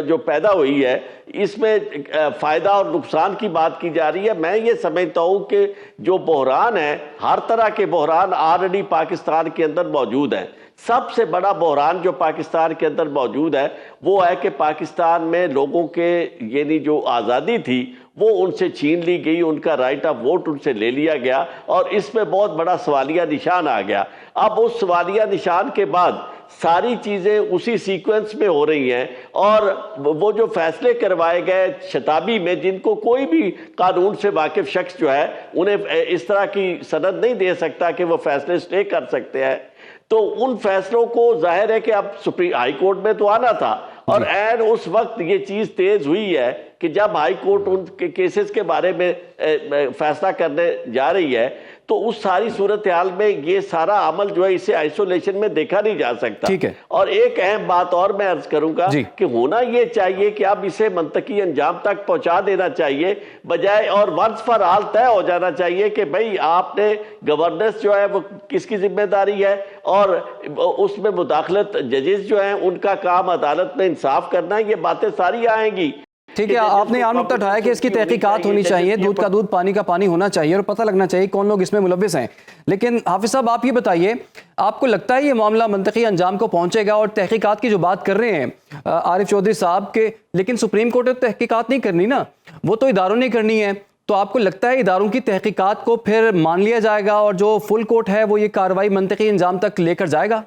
Speaker 4: जो पैदा हुई है इसमें फ़ायदा और नुकसान की बात की जा रही है। मैं ये समझता हूँ कि जो बहरान है, हर तरह के बहरान ऑलरेडी पाकिस्तान के अंदर मौजूद है। सबसे बड़ा बहरान जो पाकिस्तान के अंदर मौजूद है वो है कि पाकिस्तान में लोगों के यानी जो आज़ादी थी वो उनसे छीन ली गई, उनका राइट ऑफ वोट उनसे ले लिया गया और इसमें बहुत बड़ा सवालिया निशान आ गया। अब उस सवालिया निशान के बाद सारी चीज़ें उसी सीक्वेंस में हो रही हैं और वो जो फैसले करवाए गए शताबी में, जिनको कोई भी कानून से वाकिफ शख्स जो है उन्हें इस तरह की सनद नहीं दे सकता कि वो फैसले स्टे कर सकते हैं, तो उन फैसलों को जाहिर है कि अब सुप्रीम हाई कोर्ट में तो आना था और ऐन उस वक्त ये चीज़ तेज़ हुई है कि जब हाई कोर्ट उन केसेस के बारे में फैसला करने जा रही है तो उस सारी सूरत हाल में ये सारा अमल जो है इसे आइसोलेशन में देखा नहीं जा सकता।
Speaker 1: ठीक है।
Speaker 4: और एक अहम बात और मैं अर्ज करूंगा कि होना ये चाहिए कि अब इसे मंतकी अंजाम तक पहुंचा देना चाहिए बजाय, और वंस फॉर ऑल तय हो जाना चाहिए कि भाई आपने गवर्नेंस जो है वो किसकी जिम्मेदारी है और उसमें मुदाखलत जजेस जो हैं उनका काम अदालत में इंसाफ करना, ये बातें सारी आएंगी।
Speaker 1: ठीक है, आपने यहाँ नुकता उठाया कि इसकी तहकीकात होनी चाहिए, दूध का दूध पानी का पानी होना चाहिए और पता लगना चाहिए कौन लोग इसमें मुलव्विस हैं। लेकिन हाफिज साहब आप ये बताइए, आपको लगता है ये मामला मंतकी अंजाम को पहुंचेगा? और तहकीकात की जो बात कर रहे हैं आरिफ चौधरी साहब के, लेकिन सुप्रीम कोर्ट ने तहकीकात नहीं करनी ना, वो तो इदारों ने करनी है, तो आपको लगता है इदारों की तहकीकात को फिर मान लिया जाएगा और जो फुल कोर्ट है वो ये कार्रवाई मंतकी अंजाम तक लेकर जाएगा?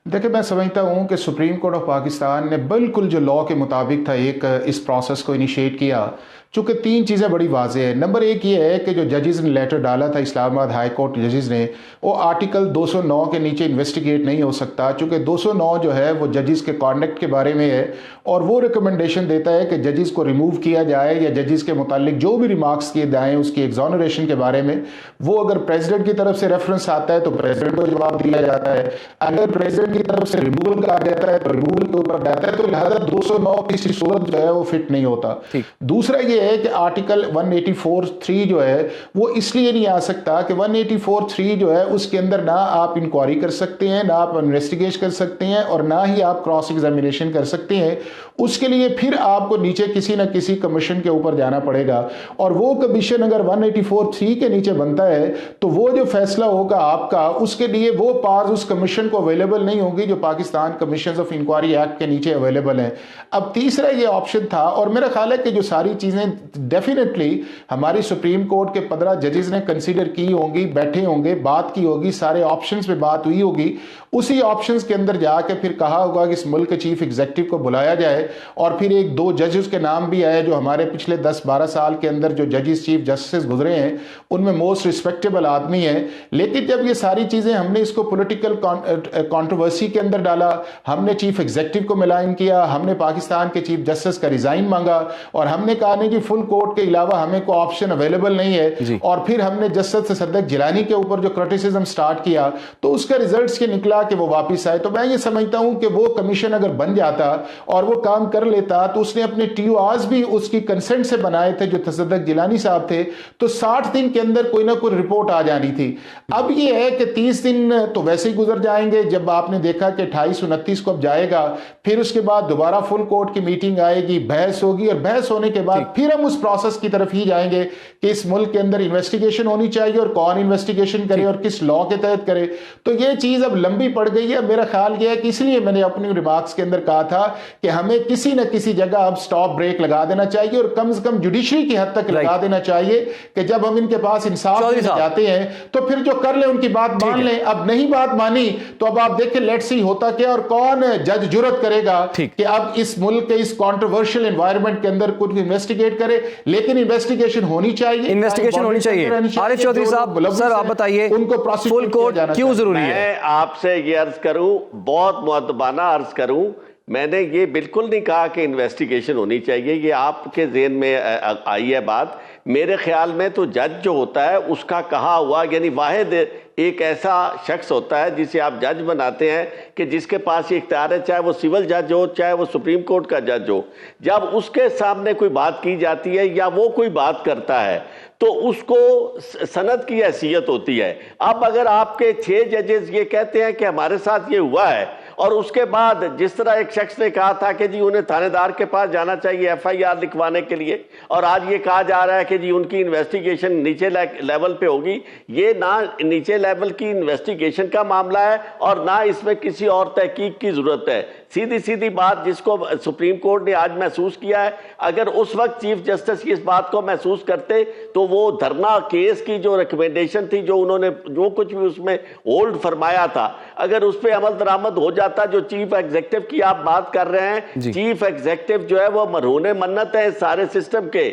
Speaker 3: देखिए, मैं समझता हूँ कि सुप्रीम कोर्ट ऑफ पाकिस्तान ने बिल्कुल जो लॉ के मुताबिक था एक इस प्रोसेस को इनिशिएट किया, चूँकि तीन चीज़ें बड़ी वाज़ेह है। नंबर एक ये है कि जो जजेस ने लेटर डाला था इस्लामाबाद हाई कोर्ट जजेस ने, वो आर्टिकल 209 के नीचे इन्वेस्टिगेट नहीं हो सकता, चूँकि 209 जो है वो जजेस के कॉन्डक्ट के बारे में है और वो रिकमेंडेशन देता है कि जजेस को रिमूव किया जाए या जजेस के मुतालिक जो भी रिमार्क्स किए जाएँ उसकी एग्जॉनरेशन के बारे में, वो अगर प्रेसिडेंट की तरफ से रेफरेंस आता है तो प्रेसिडेंट को जवाब दिया जाता है, अगर प्रेसिडेंट की तरफ से रिमूवल कहा जाता है तो रिमूवल के ऊपर जाता है, तो लिहाजा 209 किसी सूरत जो है वो फिट नहीं होता। दूसरा ये है कि आर्टिकल 184(3) जो है वो इसलिए नहीं आ सकता कि 184(3) जो है उसके अंदर ना आप इंक्वायरी कर सकते हैं, ना आप इन्वेस्टिगेट कर सकते हैं और ना ही आप क्रॉस एग्जामिनेशन कर सकते हैं। उसके लिए फिर आपको नीचे किसी ना किसी कमीशन के ऊपर जाना पड़ेगा और वो कमीशन अगर 184(3) के नीचे बनता है तो वो जो फैसला होगा आपका, उसके लिए वो पावर्स उस कमीशन को अवेलेबल नहीं होगी जो Pakistan commission of inquiry act के नीचे अवेलेबल है। अब तीसरा ये ऑप्शन था और मेरा ख्याल है कि जो सारी चीज़ें डेफिनेटली हमारी सुप्रीम कोर्ट के 15 जजेस ने कंसीडर की होंगी, बैठे होंगे, बात की होगी, सारे ऑप्शंस पे बात हुई होगी, उसी ऑप्शंस के अंदर जाके फिर कहा होगा कि इस मुल्क के चीफ एग्जीक्यूटिव को बुलाया जाए और फिर एक दो जजेस के नाम भी आए जो हमारे पिछले 10-12 साल के अंदर जो जजेस चीफ जस्टिस गुजरे हैं उनमें मोस्ट रिस्पेक्टेबल आदमी है। लेकिन जब ये सारी चीज़ें हमने इसको पॉलिटिकल कंट्रोवर्सी के अंदर डाला, हमने चीफ एग्जीक्यूटिव को मिलान किया, हमने पाकिस्तान के चीफ जस्टिस का रिजाइन मांगा और हमने कहा नहीं कि फुल कोर्ट के अलावा हमें कोई ऑप्शन अवेलेबल नहीं है, और फिर हमने जस्टिस सदक जिलानी के ऊपर जो क्रिटिसिज्म स्टार्ट किया तो उसका रिजल्ट ये निकला कहा कि वो वापस आए। तो मैं ये समझता हूं कि वो कमीशन अगर बन जाता और वो काम कर लेता, तो उसने अपने TORs भी उसकी कंसेंट से बनाए थे जो तसद्दुक़ जिलानी साहब थे, तो 60 दिन के अंदर कोई ना कोई रिपोर्ट आ जानी थी। अब ये है कि 30 दिन तो वैसे ही गुजर जाएंगे। जब आपने देखा कि 28-29 को अब जाएगा, फिर उसके बाद दोबारा फुल कोर्ट की मीटिंग आएगी, बहस होगी, और बहस होने के बाद फिर हम उस प्रोसेस की तरफ ही जाएंगे कि इस मुल्क के अंदर इन्वेस्टिगेशन होनी चाहिए और कौन इन्वेस्टिगेशन करे और किस लॉ के तहत करे। तो ये चीज अब लंबी पड़ गई है। मेरा ख्याल यह है कि इसलिए मैंने अपनी रिमार्क्स के अंदर कहा था कि हमें किसी न किसी जगह अब स्टॉप ब्रेक लगा देना चाहिए और कम से कम जुडिशरी की हद तक लगा देना चाहिए कि जब हम इनके पास इंसाफ देने जाते हैं तो फिर जो कर ले उनकी बात मान लें। अब नहीं बात मानी तो अब आप देखें लेट्स सी होता क्या, और कौन जज जुर्रत करेगा कि अब इस मुल्क के इस कंट्रोवर्शियल एनवायरनमेंट के अंदर कुछ इन्वेस्टिगेट करे। लेकिन इन्वेस्टिगेशन होनी चाहिए,
Speaker 1: इन्वेस्टिगेशन होनी चाहिए। आरिफ चौधरी साहब, सर आप बताइए
Speaker 3: उनको
Speaker 1: फुल कोर्ट क्यों जरूरी है?
Speaker 4: मैं आपसे ये अर्ज करूं, बहुत मुअद्दबाना अर्ज करूं, मैंने ये बिल्कुल नहीं कहा कि इन्वेस्टिगेशन होनी चाहिए। ये आपके ज़हन में आई है बात। मेरे ख्याल में तो जज जो होता है उसका कहा हुआ, यानी वाहिद एक ऐसा शख्स होता है जिसे आप जज बनाते हैं कि जिसके पास ये इख्तियार है, चाहे वो सिविल जज हो चाहे वो सुप्रीम कोर्ट का जज हो। जब उसके सामने कोई बात की जाती है या वो कोई बात करता है तो उसको सनद की हैसियत होती है। अब अगर आपके 6 जजेस ये कहते हैं कि हमारे साथ ये हुआ है, और उसके बाद जिस तरह एक शख्स ने कहा था कि जी उन्हें थानेदार के पास जाना चाहिए FIR लिखवाने के लिए, और आज ये कहा जा रहा है कि जी उनकी इन्वेस्टिगेशन नीचे लेवल पे होगी। ये ना नीचे लेवल की इन्वेस्टिगेशन का मामला है और ना इसमें किसी और तहकीक की जरूरत है। सीधी सीधी बात जिसको सुप्रीम कोर्ट ने आज महसूस किया है, अगर उस वक्त चीफ जस्टिस की इस बात को महसूस करते तो वो धरना केस की जो रिकमेंडेशन थी, जो उन्होंने जो कुछ भी उसमें होल्ड फरमाया था, अगर उस पर अमल दरामद हो जाता। जो चीफ एग्जीक्यूटिव की आप बात कर रहे हैं, चीफ एग्जीक्यूटिव जो है वो मरहूने मन्नत है सारे सिस्टम के।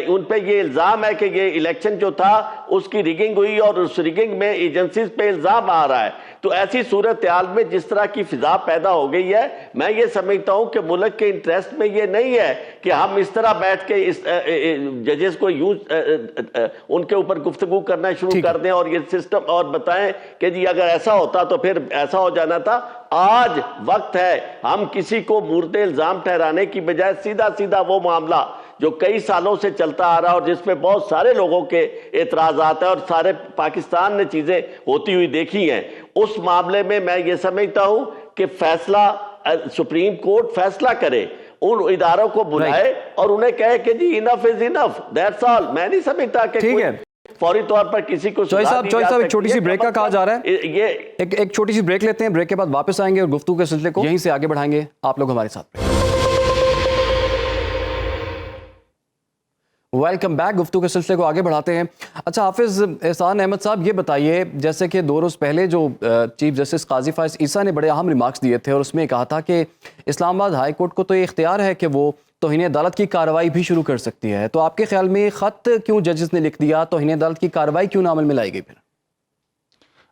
Speaker 4: उन पे ये इल्जाम है कि ये इलेक्शन जो था उसकी रिगिंग हुई और उस रिगिंग में एजेंसीज पे इल्जाम आ रहा है। तो ऐसी सूरत हाल में जिस तरह की फिजा पैदा हो गई है, मैं ये समझता हूं कि मुल्क के इंटरेस्ट में ये नहीं है कि हम इस तरह बैठ के इस जजेस को यूज उनके ऊपर गुफ्तगू करना शुरू कर दें और ये सिस्टम और बताएं कि जी अगर ऐसा होता तो फिर ऐसा हो जाना था। आज वक्त है हम किसी को मुर्दे इल्जाम ठहराने की बजाय सीधा सीधा वो मामला जो कई सालों से चलता आ रहा है और जिसमें बहुत सारे लोगों के एतराजात है और सारे पाकिस्तान ने चीजें होती हुई देखी हैं, उस मामले में मैं ये समझता हूं कि फैसला सुप्रीम कोर्ट फैसला करे, उन इदारों को बुलाए और उन्हें कहे कि जी enough is enough, that's all. मैं नहीं समझता कि
Speaker 1: ठीक है
Speaker 4: फौरी तौर पर किसी को
Speaker 1: चॉइस साहब एक छोटी सी ब्रेक का कहा जा रहा है।
Speaker 4: ये
Speaker 1: एक छोटी सी ब्रेक लेते हैं, ब्रेक के बाद वापस आएंगे और गुफ्तगू के सिलसिले को यहीं से आगे बढ़ाएंगे। आप लोग हमारे साथ। Welcome back. गुफ्तगू के सिलसिले को आगे बढ़ाते हैं। अच्छा हाफिज एहसान अहमद साहब, ये बताइए जैसे कि 2 रोज़ पहले जो चीफ जस्टिस काजी फाइज ईसा ने बड़े अहम रिमार्क्स दिए थे और उसमें कहा था कि इस्लामाबाद हाई कोर्ट को तो ये इख्तियार है कि वो तौहीन अदालत की कार्रवाई भी शुरू कर सकती है। तो आपके ख्याल में ख़त क्यों जजेस ने लिख दिया, तौहीन अदालत की कार्रवाई क्यों ना अमल में लाई गई? फिर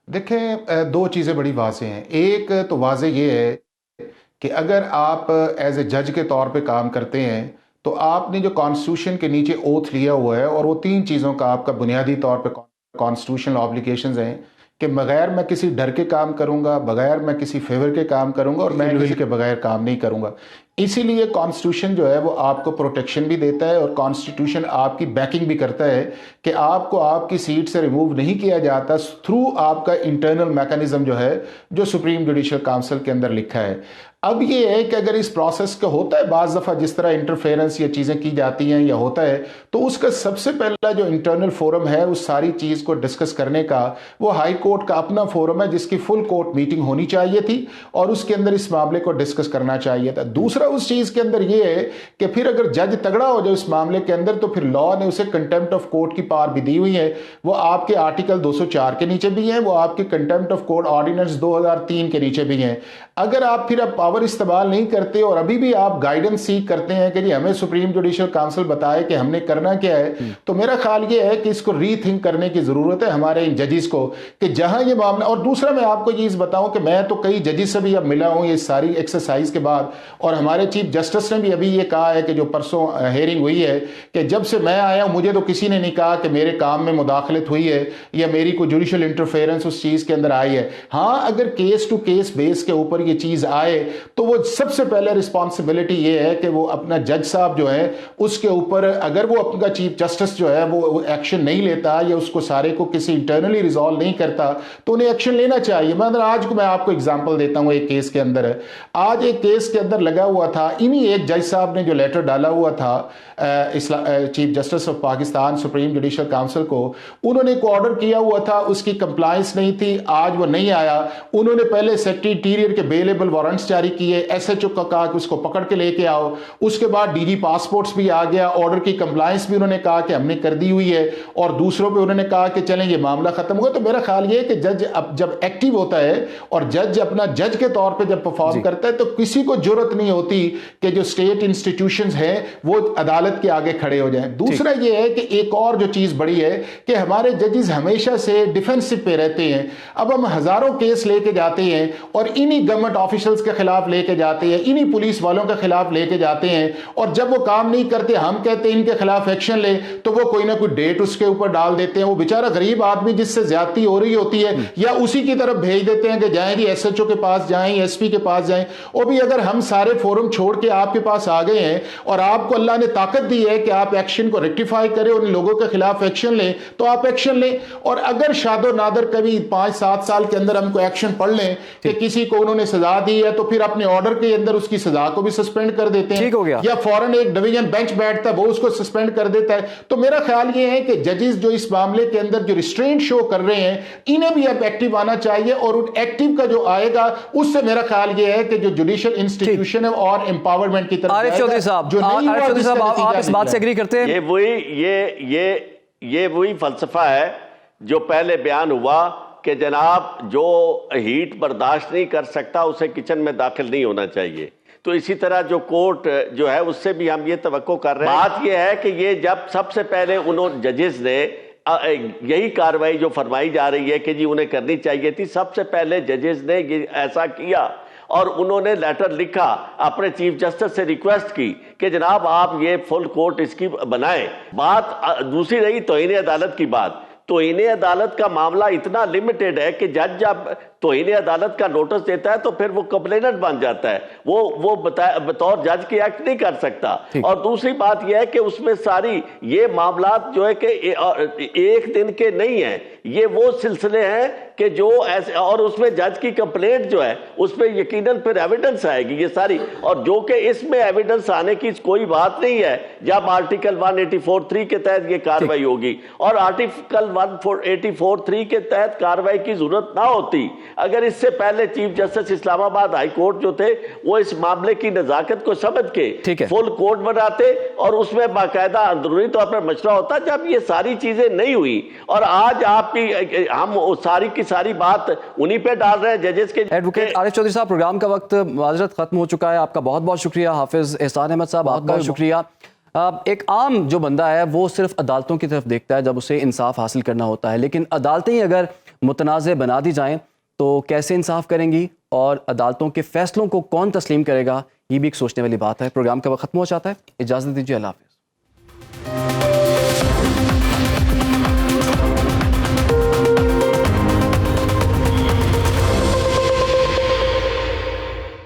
Speaker 3: देखें 2 चीज़ें बड़ी वाज़ेह हैं। एक तो वाज़ेह ये है कि अगर आप एज ए जज के तौर पे काम करते हैं तो आपने जो कॉन्स्टिट्यूशन के नीचे ओथ लिया हुआ है और वो 3 चीज़ों का आपका बुनियादी तौर पे कॉन्स्टिट्यूशनल ऑब्लिगेशंस हैं कि बगैर मैं किसी डर के काम करूंगा, बगैर मैं किसी फेवर के काम करूंगा और मैं किसी के बगैर काम नहीं करूंगा। इसीलिए कॉन्स्टिट्यूशन जो है वो आपको प्रोटेक्शन भी देता है और कॉन्स्टिट्यूशन आपकी बैकिंग भी करता है कि आपको आपकी सीट से रिमूव नहीं किया जाता थ्रू आपका इंटरनल मैकेनिज्म जो है जो सुप्रीम जुडिशल काउंसिल के अंदर लिखा है। अब ये है कि अगर इस प्रोसेस का होता है बाज़ दफ़ा जिस तरह इंटरफेरेंस या चीज़ें की जाती हैं या होता है, तो उसका सबसे पहला जो इंटरनल फोरम है उस सारी चीज़ को डिस्कस करने का वो हाई कोर्ट का अपना फोरम है जिसकी फुल कोर्ट मीटिंग होनी चाहिए थी और उसके अंदर इस मामले को डिस्कस करना चाहिए था। दूसरा उस चीज़ के अंदर ये है कि फिर अगर जज तगड़ा हो जाए उस मामले के अंदर तो फिर लॉ ने उसे कंटेम्प्ट ऑफ कोर्ट की पावर भी दी हुई है। वो आपके आर्टिकल 204 के नीचे भी है, वो आपके कंटेम्प्ट ऑफ कोर्ट ऑर्डिनेंस 2003 के नीचे भी है। अगर आप फिर अब पावर पावर इस्तेमाल नहीं करते और अभी भी आप गाइडेंस सीख करते हैं कि जी हमें सुप्रीम जुडिशल काउंसिल बताए कि हमने करना क्या है, तो मेरा ख्याल ये है कि इसको रीथिंक करने की जरूरत है हमारे इन जजेस को कि जहां ये मामला। और दूसरा मैं आपको ये बताऊं कि मैं तो कई जजेस से भी अब मिला हूं ये सारी एक्सरसाइज के बाद, और हमारे चीफ जस्टिस ने भी अभी ये कहा है कि जो परसों हेयरिंग हुई है कि जब से मैं आया मुझे तो किसी ने नहीं कहा कि मेरे काम में मुदाखलत हुई है या मेरी कोई जुडिशल इंटरफेरेंस उस चीज के अंदर आई है। हाँ, अगर केस टू केस बेस के ऊपर ये चीज आए तो वो सबसे पहले रिस्पॉन्सिबिलिटी ये है कि वो अपना जज साहब जो है उसके ऊपर, अगर वो अपना चीफ जस्टिस जो है वो एक्शन नहीं लेता या उसको सारे को किसी इंटरनली रिजॉल्व नहीं करता तो उन्हें एक्शन लेना चाहिए। मतलब आज मैं आपको एग्जांपल देता हूं, एक केस के अंदर है, आज एक केस के अंदर लगा हुआ था, इन्हीं एक जज साहब ने जो लेटर डाला हुआ था chief justice of Pakistan supreme judicial council को, उन्होंने एक ऑर्डर किया हुआ था, उसकी कंप्लायंस नहीं थी, आज वो नहीं आया। उन्होंने पहले सेक्रेटरी इंटीरियर के बेलेबल वारंट्स जारी किए, एसएचओ का कहा कि उसको पकड़ के लेके आओ, उसके बाद डीजी पासपोर्ट्स भी आ गया, ऑर्डर की कंप्लायंस भी उन्होंने कहा कि हमने कर दी हुई है, और दूसरों पे उन्होंने कहा कि चलें ये मामला खत्म होगा। तो मेरा ख्याल ये है कि जज अब जब एक्टिव होता है और जज अपना जज के तौर पे जब परफॉर्म करता है तो किसी को जरूरत नहीं होती कि जो स्टेट इंस्टीट्यूशंस हैं वो अदालत के आगे खड़े हो जाएं। दूसरा ये है कि एक और जो चीज बड़ी है कि हमारे जजेस हमेशा से डिफेंसिव पे रहते हैं। अब हम हजारों केस लेके जाते हैं और इन्हीं गवर्नमेंट ऑफिशियल्स के खिलाफ लेके जाते हैं, इन्हीं पुलिस वालों के खिलाफ लेके जाते हैं, और जब वो काम नहीं करते हम कहते हैं इनके खिलाफ एक्शन ले, तो वो कोई ना कोई डेट उसके ऊपर डाल देते हैं। वो बेचारा गरीब आदमी जिससे ज्यादती हो रही होती है या उसी की तरफ भेज देते हैं कि जाएं जी एसएचओ के पास जाएं, एसपी के पास जाएं। और भी अगर हम सारे फोरम छोड़ के आपके पास आ गए हैं और आपको अल्लाह ने ताकत दी है कि आप एक्शन को रेक्टिफाई करें, उन लोगों के खिलाफ एक्शन लें, तो आप एक्शन लें। और अगर शादो नादर कभी 5-7 साल के अंदर हमको एक्शन पढ़ लें कि किसी को उन्होंने सजा दी है, तो फिर अपने ऑर्डर के अंदर उसकी सजा को भी सस्पेंड कर देते हैं, या फौरन एक डिवीजन बेंच बैठता है वो उसको सस्पेंड कर देता है। तो मेरा ख्याल ये है कि जजेस जो इस मामले के अंदर जो रिस्ट्रेंट शो कर रहे हैं, इन्हें भी अब एक्टिव आना चाहिए, और उन एक्टिव का जो आएगा उससे मेरा ख्याल ये है कि जो जुडिशियल इंस्टीट्यूशन है और एम्पावरमेंट की तरफ
Speaker 1: आरिफ चौधरी साहब, आप इस बात से एग्री करते हैं?
Speaker 4: ये वही फलसफा है जो पहले बयान हुआ कि जनाब जो हीट बर्दाश्त नहीं कर सकता उसे किचन में दाखिल नहीं होना चाहिए। तो इसी तरह जो कोर्ट जो है उससे भी हम ये तवक्को कर रहे हैं। बात ये है कि ये जब सबसे पहले उन्होंने जजेस ने यही कार्रवाई जो फरमाई जा रही है कि जी उन्हें करनी चाहिए थी, सबसे पहले जजेस ने ये ऐसा किया और उन्होंने लेटर लिखा, अपने चीफ जस्टिस से रिक्वेस्ट की कि जनाब आप ये फुल कोर्ट इसकी बनाएं। बात दूसरी रही तौहीन अदालत की बात। तौहीन अदालत का मामला इतना लिमिटेड है कि जज जब तौहीन अदालत का नोटिस देता है तो फिर वो कंप्लेनेंट बन जाता है, वो बतौर जज के एक्ट नहीं कर सकता। और दूसरी बात यह है कि उसमें सारी ये मामला जो है कि एक दिन के नहीं है, ये वो सिलसिले हैं कि जो ऐसे, और उसमें जज की कंप्लेंट जो है उसमें यकीनन फिर एविडेंस आएगी ये सारी, और जो कि इसमें एविडेंस आने की कोई बात नहीं है जब आर्टिकल 184(3) के तहत ये कार्रवाई होगी। और आर्टिकल 184(3) के तहत कार्रवाई की जरूरत ना होती अगर इससे पहले chief justice Islamabad high court जो थे वो इस मामले की नजाकत को समझ के फुल कोर्ट बनाते और उसमें बाकायदा अंदरूनी तौर पर मशवरा होता। जब ये सारी चीजें नहीं हुई और आज आपकी हम सारी की सारी बात उन्हीं पे डाल रहे हैं जजेस के।
Speaker 1: एडवोकेट आरिफ चौधरी साहब, प्रोग्राम का वक्त माजरत खत्म हो चुका है। आपका बहुत बहुत शुक्रिया। हाफिज एहसान अहमद साहब, आपका बहुत शुक्रिया। एक आम जो बंदा है वो सिर्फ अदालतों की तरफ देखता है जब उसे इंसाफ हासिल करना होता है, लेकिन अदालतें ही अगर मुतनाज़ बना दी जाएं तो कैसे इंसाफ करेंगी और अदालतों के फैसलों को कौन तस्लीम करेगा, ये भी एक सोचने वाली बात है। प्रोग्राम का वक्त खत्म हो जाता है, इजाज़त दीजिए, अल्लाह हाफ़िज़।